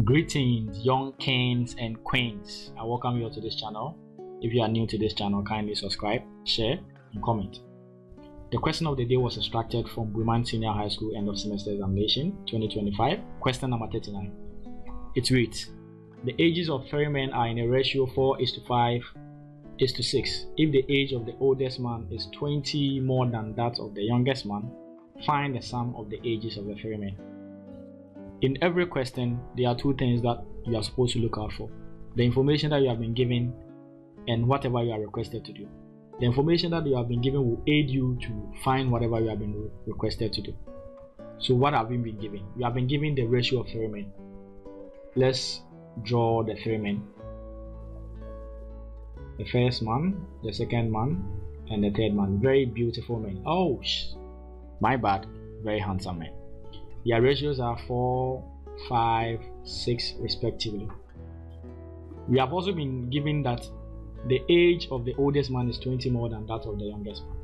Greetings, young kings and queens. I welcome you all to this channel. If you are new to this channel, kindly subscribe, share, and comment. The question of the day was extracted from Women Senior High School End of Semester Examination 2025, question number 39. It reads, the ages of 3 men are in a ratio 4:5:6. If the age of the oldest man is 20 more than that of the youngest man, find the sum of the ages of the 3 men. In every question, there are two things that you are supposed to look out for: the information that you have been given and whatever you are requested to do. The information that you have been given will aid you to find whatever you have been requested to do. So what have you been given? You have been given the ratio of 3 men. Let's draw the 3 men. The first man, the second man, and the third man. Very beautiful men. Oh, my bad. Very handsome men. Their ratios are 4, 5, 6 respectively. We have also been given that the age of the oldest man is 20 more than that of the youngest man.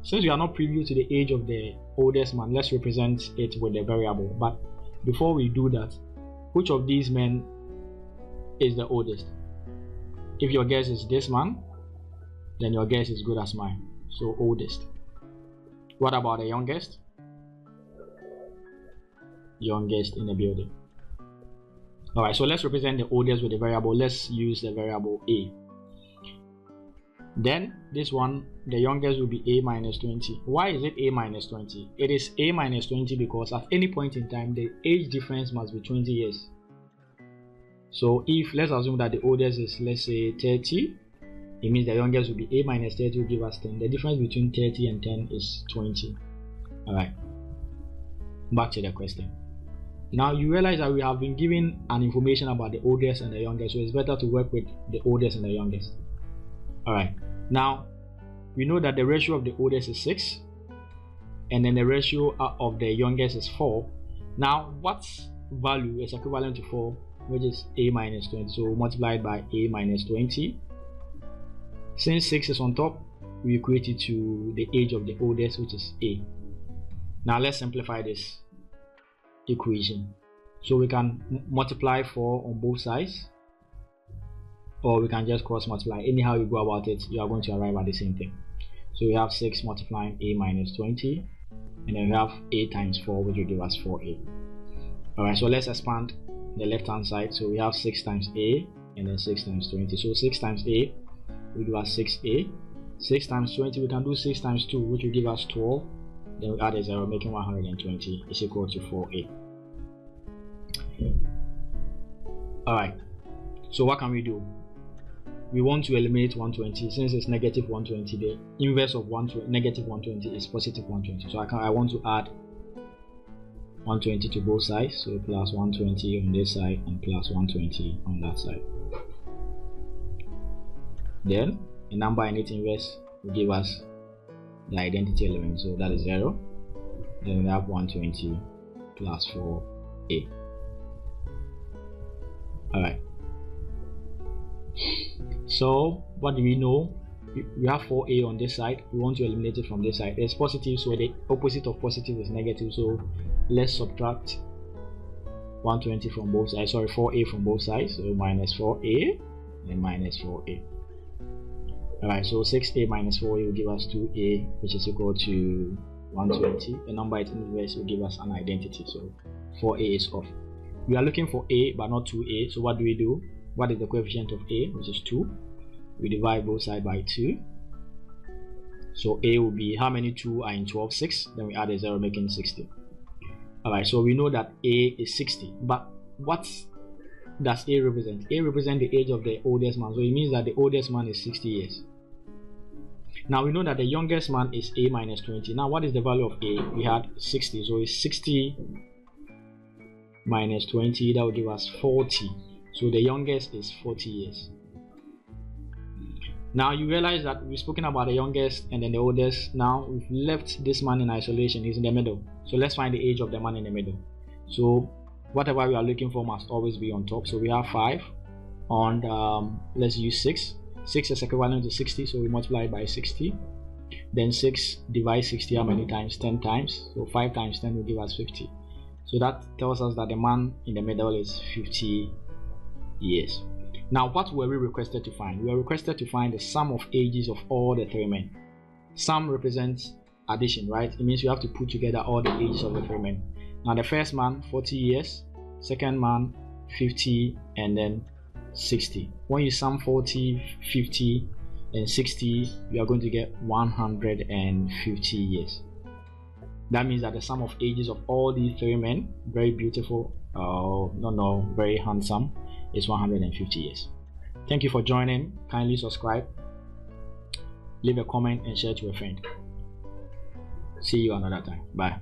Since we are not privy to the age of the oldest man, let's represent it with the variable. But before we do that, which of these men is the oldest? If your guess is this man, then your guess is good as mine. So oldest. What about the youngest? Youngest in the building. Alright, so let's represent the oldest with the variable. Let's use the variable A. Then this one, the youngest will be A minus 20. Why is it A minus 20? It is A minus 20 because at any point in time the age difference must be 20 years. So if, let's assume that the oldest is, let's say, 30, it means the youngest will be A minus 30 will give us 10. The difference between 30 and 10 is 20. Alright, back to the question. Now you realize that we have been given an information about the oldest and the youngest, so it's better to work with the oldest and the youngest. Alright, now we know that the ratio of the oldest is 6 and then the ratio of the youngest is 4. Now what value is equivalent to 4, which is A minus 20? So multiplied by A minus 20. Since 6 is on top, we equate it to the age of the oldest, which is A. Now let's simplify this equation. So we can multiply 4 on both sides, or we can just cross multiply. Anyhow you go about it, you are going to arrive at the same thing. So we have 6 multiplying A minus 20, and then we have A times 4, which will give us 4A. Alright, so let's expand the left hand side. So we have 6 times A and then 6 times 20. So 6 times A will give us 6A. 6 times 20, we can do 6 times 2, which will give us 12. Then we add a 0, making 120 is equal to 4A. Alright, so what can we do? We want to eliminate 120. Since it's negative 120, the inverse of negative 120 is positive 120. So I want to add 120 to both sides. So plus 120 on this side and plus 120 on that side. Then a number in its inverse will give us the identity element, so that is 0. Then we have 120 plus 4A. Alright, so what do we know? We have 4A on this side. We want to eliminate it from this side. It's positive, so the opposite of positive is negative, so let's subtract 120 from both sides, 4A from both sides, so minus 4A and minus 4A. Alright, so 6A minus 4A will give us 2A, which is equal to 120. The number it inverse will give us an identity, so 4A is off. We are looking for A but not 2A, so what do? What is the coefficient of A, which is 2? We divide both sides by 2. So A will be, how many 2 are in 12? 6. Then we add a 0, making 60. Alright, so we know that A is 60. But what does A represent? A represents the age of the oldest man, so it means that the oldest man is 60 years. Now we know that the youngest man is A minus 20. Now what is the value of A? We had 60, so it's 60 minus 20, that will give us 40. So the youngest is 40 years. Now you realize that we've spoken about the youngest and then the oldest. Now we've left this man in isolation. He's in the middle. So let's find the age of the man in the middle. So whatever we are looking for must always be on top. So we have 5 on let's use 6. 6 is equivalent to 60, so we multiply by 60. Then 6 divides 60 how many times? 10 times. So 5 times 10 will give us 50. So that tells us that the man in the middle is 50 years. Now, what were we requested to find? We were requested to find the sum of ages of all the 3 men. Sum represents addition, right? It means you have to put together all the ages of the 3 men. Now, the first man, 40 years, second man, 50, and then 60. When you sum 40, 50, and 60, you are going to get 150 years. That means that the sum of ages of all these 3 men, very beautiful, very handsome, is 150 years. Thank you for joining. Kindly subscribe, leave a comment, and share to a friend. See you another time. Bye.